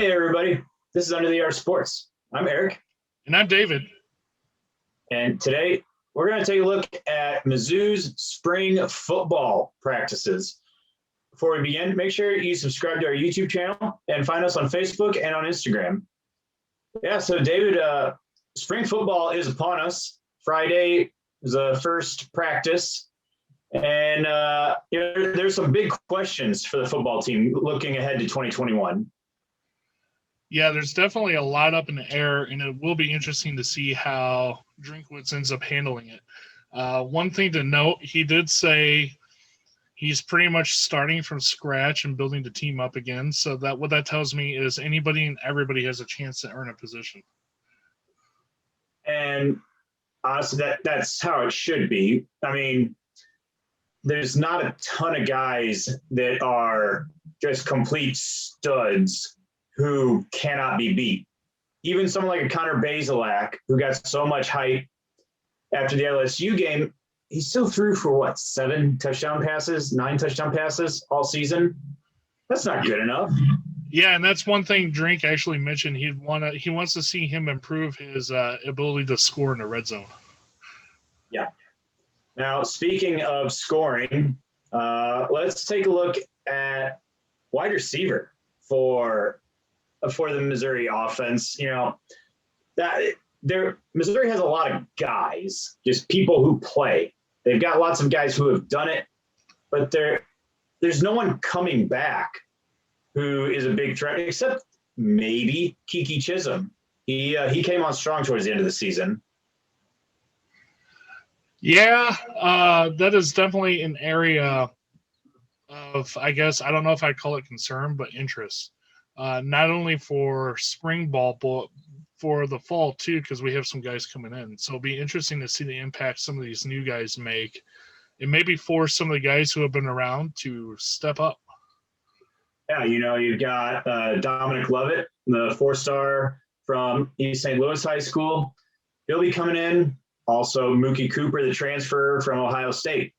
Hey, everybody. This is Under the Arc Sports. I'm Eric. And I'm David. And today we're going to take a look at Mizzou's spring football practices. Before we begin, make sure you subscribe to our YouTube channel and find us on Facebook and on Instagram. Yeah, so David, spring football is upon us. Friday is the first practice. And there's some big questions for the football team looking ahead to 2021. Yeah, there's definitely a lot up in the air, and it will be interesting to see how Drinkwitz ends up handling it. One thing to note, he did say he's pretty much starting from scratch and building the team up again. So that what that tells me is anybody and everybody has a chance to earn a position. And honestly, that's how it should be. I mean, there's not a ton of guys that are just complete studs who cannot be beat. Even someone like a Connor Bazelak, who got so much hype after the LSU game, he still threw for 9 touchdown passes all season. That's not good enough. Yeah, and that's one thing Drink actually mentioned. He wants to see him improve his ability to score in the red zone. Yeah. Now, speaking of scoring, let's take a look at wide receiver for the Missouri offense. Missouri has a lot of guys, just people who play. They've got lots of guys who have done it, but there's no one coming back who is a big threat, except maybe Kiki Chisholm. He came on strong towards the end of the season. Yeah, that is definitely an area of, I guess, I don't know if I'd call it concern, but interest. Not only for spring ball, but for the fall too, because we have some guys coming in. So it'll be interesting to see the impact some of these new guys make, and maybe force some of the guys who have been around to step up. Yeah, you've got Dominic Lovett, the 4-star from East St. Louis High School. He'll be coming in. Also, Mookie Cooper, the transfer from Ohio State.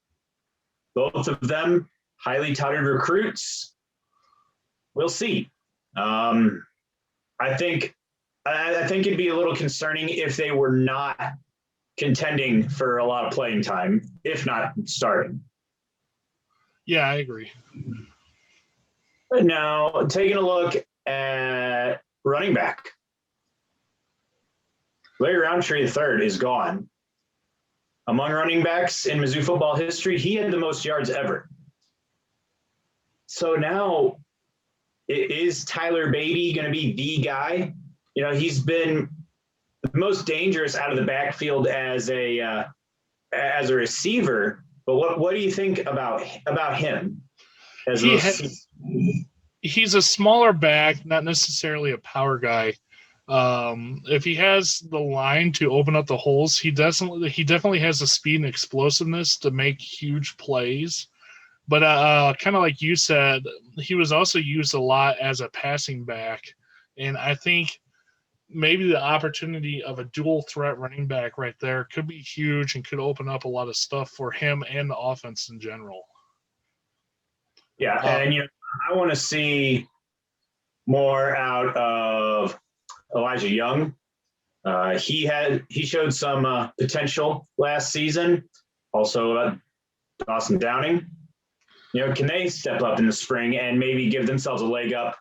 Both of them highly touted recruits. We'll see. I think it'd be a little concerning if they were not contending for a lot of playing time, if not starting. Yeah, I agree. But now, taking a look at running back. Larry Roundtree III is gone. Among running backs in Mizzou football history, he had the most yards ever. So now, is Tyler Beatty going to be the guy? He's been the most dangerous out of the backfield as a receiver. But what do you think about him? He's a smaller back, not necessarily a power guy. If he has the line to open up the holes, he definitely has the speed and explosiveness to make huge plays. But kind of like you said, he was also used a lot as a passing back. And I think maybe the opportunity of a dual threat running back right there could be huge and could open up a lot of stuff for him and the offense in general. Yeah, and I want to see more out of Elijah Young. He showed some potential last season. Also, Dawson Downing. Can they step up in the spring and maybe give themselves a leg up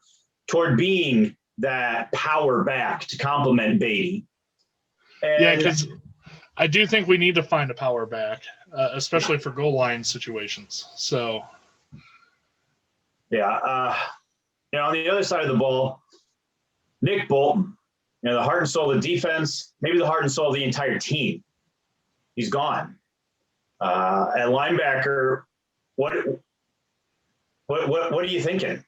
toward being that power back to complement Beatty? Yeah, because I do think we need to find a power back, especially for goal line situations. So, yeah, on the other side of the ball, Nick Bolton, the heart and soul of the defense, maybe the heart and soul of the entire team. He's gone. At linebacker, what are you thinking?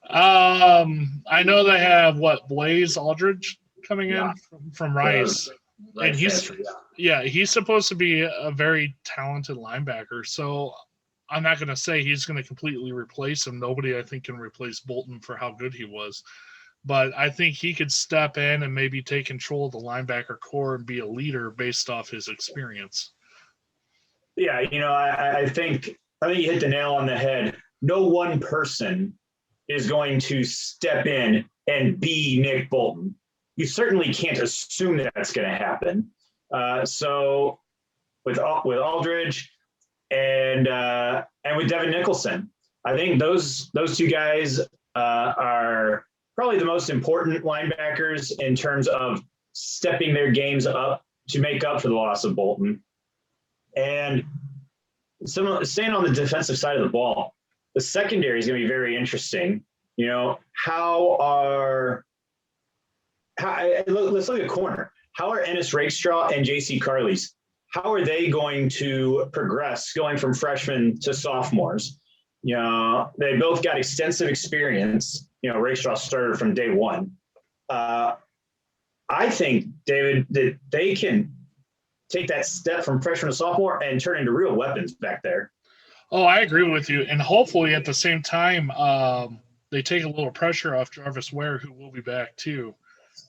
I know they have Blaze Aldridge coming in from Rice. And he's supposed to be a very talented linebacker. So I'm not going to say he's going to completely replace him. Nobody, I think, can replace Bolton for how good he was. But I think he could step in and maybe take control of the linebacker core and be a leader based off his experience. Yeah, I think you hit the nail on the head. No one person is going to step in and be Nick Bolton. You certainly can't assume that that's going to happen. So with Aldridge and with Devin Nicholson, I think those two guys are probably the most important linebackers in terms of stepping their games up to make up for the loss of Bolton. And staying on the defensive side of the ball, the secondary is going to be very interesting. You know, let's look at corner. How are Ennis Rakestraw and J.C. Carleys? How are they going to progress going from freshmen to sophomores? You know, they both got extensive experience. You know, Rakestraw started from day one. I think, David, that they can take that step from freshman to sophomore and turn into real weapons back there. Oh, I agree with you. And hopefully at the same time, they take a little pressure off Jarvis Ware, who will be back too,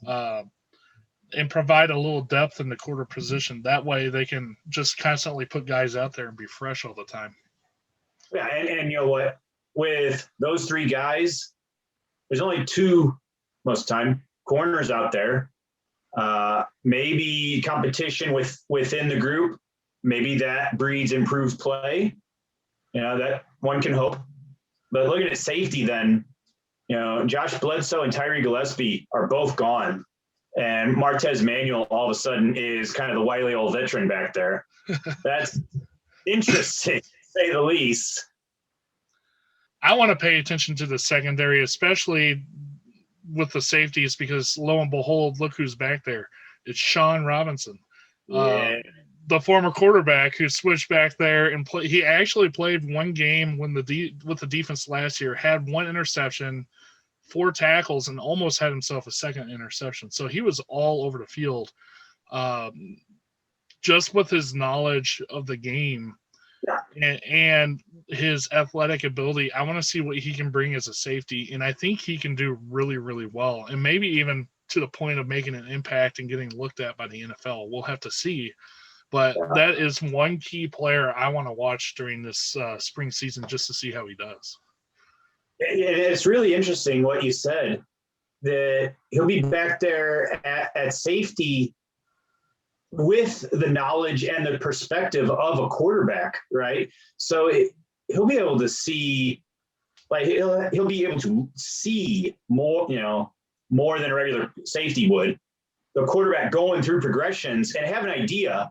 and provide a little depth in the quarter position. That way they can just constantly put guys out there and be fresh all the time. Yeah, and you know what? With those three guys, there's only two most of the time corners out there. Maybe competition within the group. Maybe that breeds improved play. You know, that one can hope. But looking at safety then, you know, Josh Bledsoe and Tyree Gillespie are both gone. And Martez Manuel all of a sudden is kind of the wily old veteran back there. That's interesting, to say the least. I want to pay attention to the secondary, especially with the safeties, because lo and behold, look who's back there. It's Sean Robinson. Yeah. The former quarterback who switched back there and he actually played one game with the defense last year, had one interception, 4 tackles, and almost had himself a second interception. So he was all over the field. Just with his knowledge of the game and his athletic ability, I want to see what he can bring as a safety. And I think he can do really, really well. And maybe even to the point of making an impact and getting looked at by the NFL. We'll have to see. But that is one key player I want to watch during this spring season just to see how he does. It's really interesting what you said, that he'll be back there at safety with the knowledge and the perspective of a quarterback, right? So he'll be able to see, like he'll be able to see more, you know, more than a regular safety would, the quarterback going through progressions and have an idea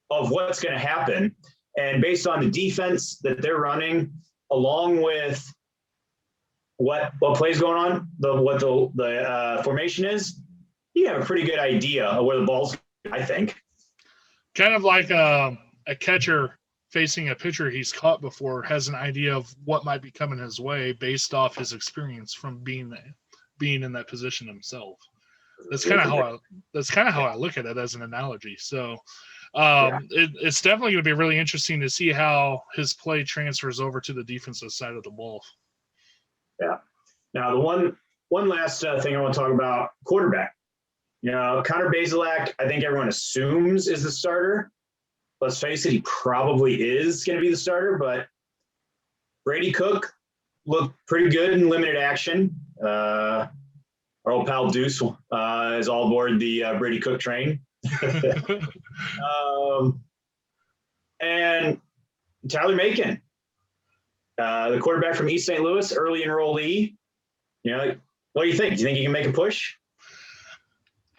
of what's going to happen. And based on the defense that they're running, along with what plays going on, what the formation is, you have a pretty good idea of where the ball's going, I think. Kind of like a catcher facing a pitcher he's caught before has an idea of what might be coming his way based off his experience from being in that position himself. That's kind of how I look at it as an analogy. So it's definitely going to be really interesting to see how his play transfers over to the defensive side of the ball. Yeah. Now, the one last thing I want to talk about, quarterback. You know, Connor Bazelak, I think everyone assumes is the starter. Let's face it, he probably is going to be the starter, but Brady Cook looked pretty good in limited action. Our old pal Deuce is all aboard the Brady Cook train. And Tyler Macon, the quarterback from East St. Louis, early enrollee. You know, what do you think? Do you think he can make a push?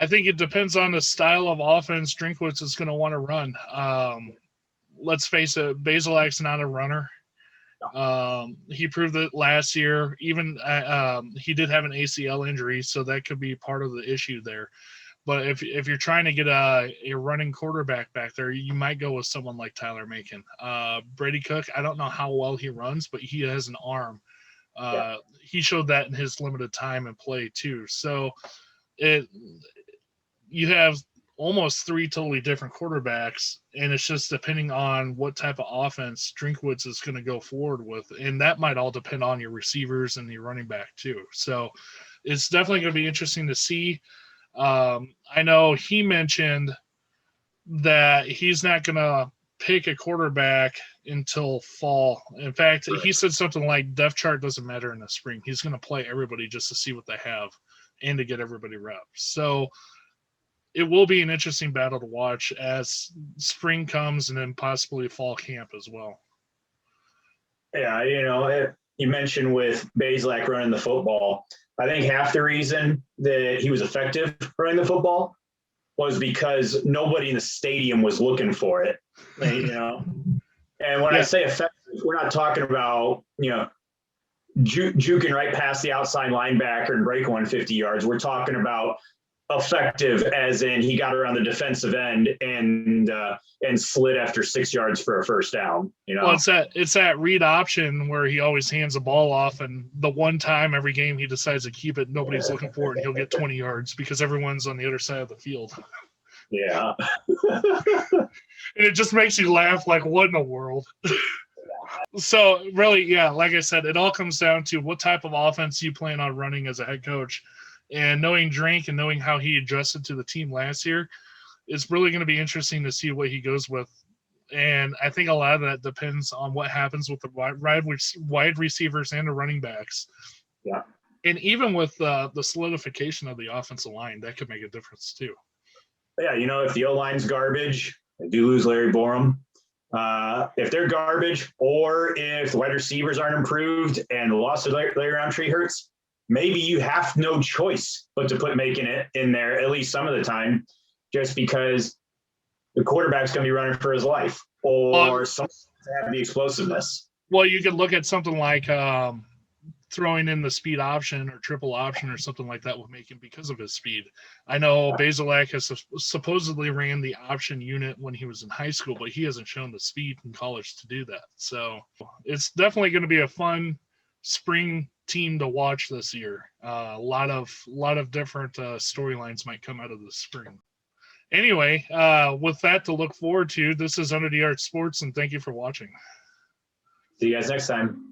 I think it depends on the style of offense Drinkwitz is going to want to run. Let's face it, Bazelak's not a runner. He proved it last year. Even he did have an ACL injury, so that could be part of the issue there. But if you're trying to get a running quarterback back there, you might go with someone like Tyler Macon. Brady Cook, I don't know how well he runs, but he has an arm. He showed that in his limited time and play too. So you have almost 3 totally different quarterbacks, and it's just depending on what type of offense Drinkwitz is going to go forward with. And that might all depend on your receivers and your running back too. So it's definitely going to be interesting to see. I know he mentioned that he's not going to pick a quarterback until fall. In fact, Right. he said something like depth chart doesn't matter in the spring. He's going to play everybody just to see what they have and to get everybody reps. So it will be an interesting battle to watch as spring comes and then possibly fall camp as well. Yeah, you mentioned with Bazelak running the football. I think half the reason that he was effective running the football was because nobody in the stadium was looking for it. And when I say effective, we're not talking about, juking right past the outside linebacker and break 150 yards. We're talking about effective as in he got around the defensive end and slid after 6 yards for a first down. Well, it's that read option where he always hands the ball off, and the one time every game he decides to keep it, nobody's looking for it, and he'll get 20 yards because everyone's on the other side of the field. Yeah. And it just makes you laugh like, what in the world? So really, yeah, like I said, it all comes down to what type of offense you plan on running as a head coach. And knowing Drink and knowing how he adjusted to the team last year, it's really going to be interesting to see what he goes with. And I think a lot of that depends on what happens with the wide receivers and the running backs. Yeah. And even with the solidification of the offensive line, that could make a difference too. Yeah, if the O-line's garbage, they do lose Larry Borum. If they're garbage, or if the wide receivers aren't improved and the loss of Larry Roundtree hurts, maybe you have no choice but to put making it in there at least some of the time, just because the quarterback's going to be running for his life, or something to have the explosiveness. Well, you could look at something like throwing in the speed option or triple option or something like that with Macon because of his speed. I know Bazelak has supposedly ran the option unit when he was in high school, but he hasn't shown the speed in college to do that. So it's definitely going to be a fun spring team to watch this year. A lot of different storylines might come out of the spring. Anyway, with that to look forward to, this is Under the Arch Sports, and thank you for watching. See you guys next time.